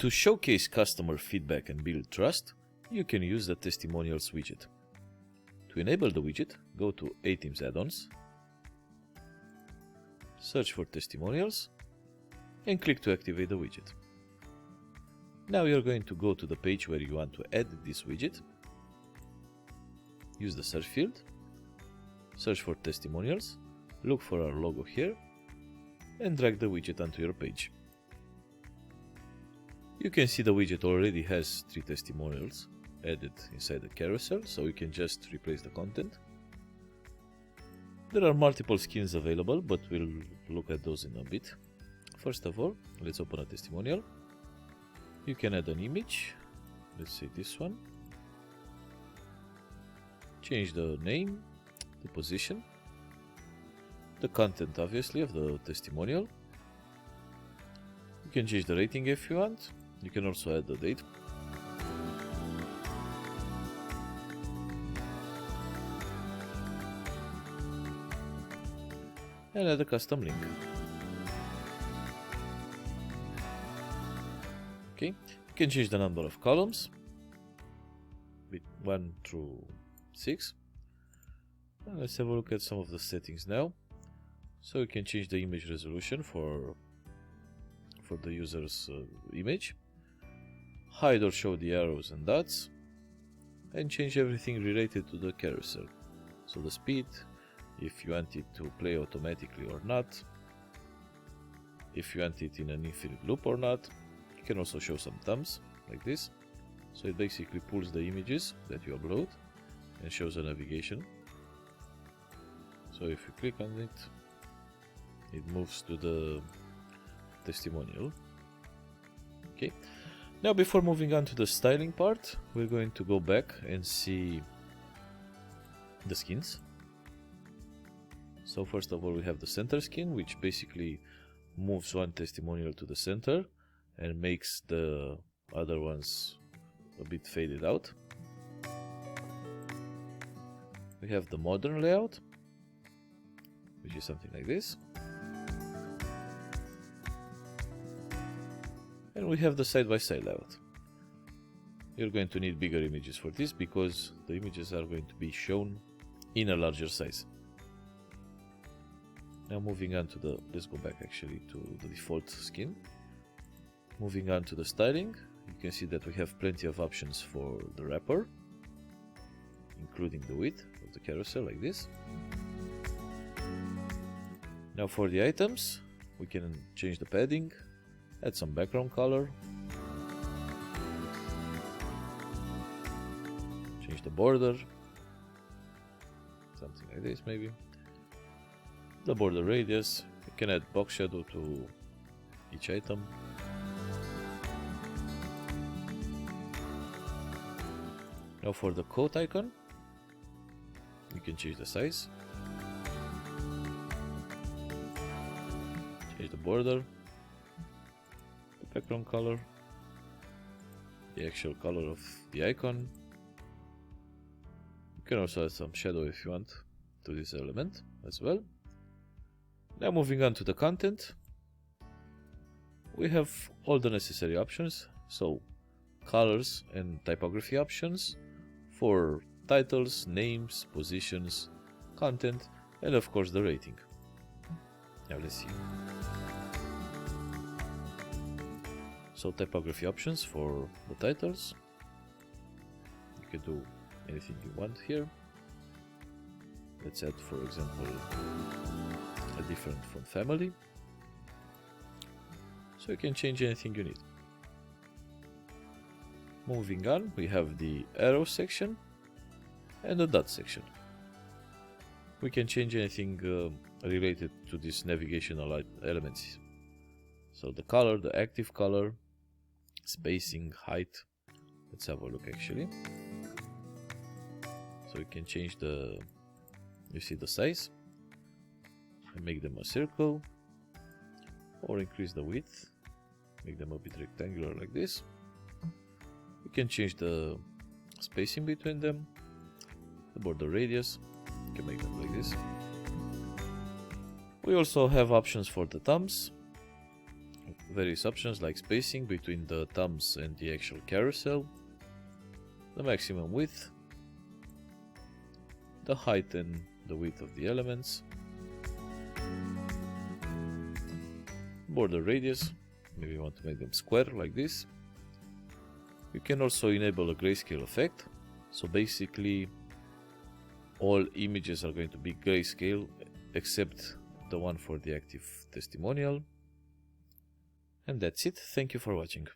To showcase customer feedback and build trust, you can use the Testimonials widget. To enable the widget, go to A-Teams add-ons, search for Testimonials, and click to activate the widget. Now you're going to go to the page where you want to add this widget. Use the search field, search for Testimonials, look for our logo here, and drag the widget onto your page. You can see the widget already has 3 testimonials added inside the carousel, so you can just replace the content. There are multiple skins available, but we'll look at those in a bit. First of all, let's open a testimonial. You can add an image, let's say this one. Change the name, the position, the content obviously of the testimonial. You can change the rating if you want. You can also add the date. And add a custom link. Okay, you can change the number of columns with 1 through 6. Let's have a look at some of the settings now. So you can change the image resolution for the user's image, hide or show the arrows and dots, and change everything related to the carousel. So the speed, if you want it to play automatically or not, if you want it in an infinite loop or not. You can also show some thumbs like this. So it basically pulls the images that you upload and shows a navigation. So if you click on it, it moves to the testimonial. Okay. Now before moving on to the styling part, we're going to go back and see the skins. So first of all, we have the center skin, which basically moves one testimonial to the center and makes the other ones a bit faded out. We have the modern layout, which is something like this. And we have the side-by-side layout. You're going to need bigger images for this because the images are going to be shown in a larger size. Now moving on to the, let's go back actually to the default skin. Moving on to the styling, you can see that we have plenty of options for the wrapper, including the width of the carousel like this. Now for the items, we can change the padding, add some background color, change the border, something like this maybe, the border radius. You can add box shadow to each item. Now for the coat icon, you can change the size, change the border, the background color, the actual color of the icon. You can also add some shadow if you want to this element as well. Now moving on to the content, we have all the necessary options, so colors and typography options for titles, names, positions, content, and of course the rating. Now let's see. So typography options for the titles. You can do anything you want here. Let's add, for example, a different font family. So you can change anything you need. Moving on, we have the arrow section and the dot section. We can change anything related to these navigational elements. So the color, the active color, spacing, height. Let's have a look actually. So we can change the, you see the size, and make them a circle, or increase the width, make them a bit rectangular like this. We can change the spacing between them, the border radius, you can make them like this. We also have options for the thumbs. various options like spacing between the thumbs and the actual carousel, the maximum width, the height and the width of the elements, border radius, maybe you want to make them square like this. You can also enable a grayscale effect, so basically all images are going to be grayscale except the one for the active testimonial. And that's it. Thank you for watching.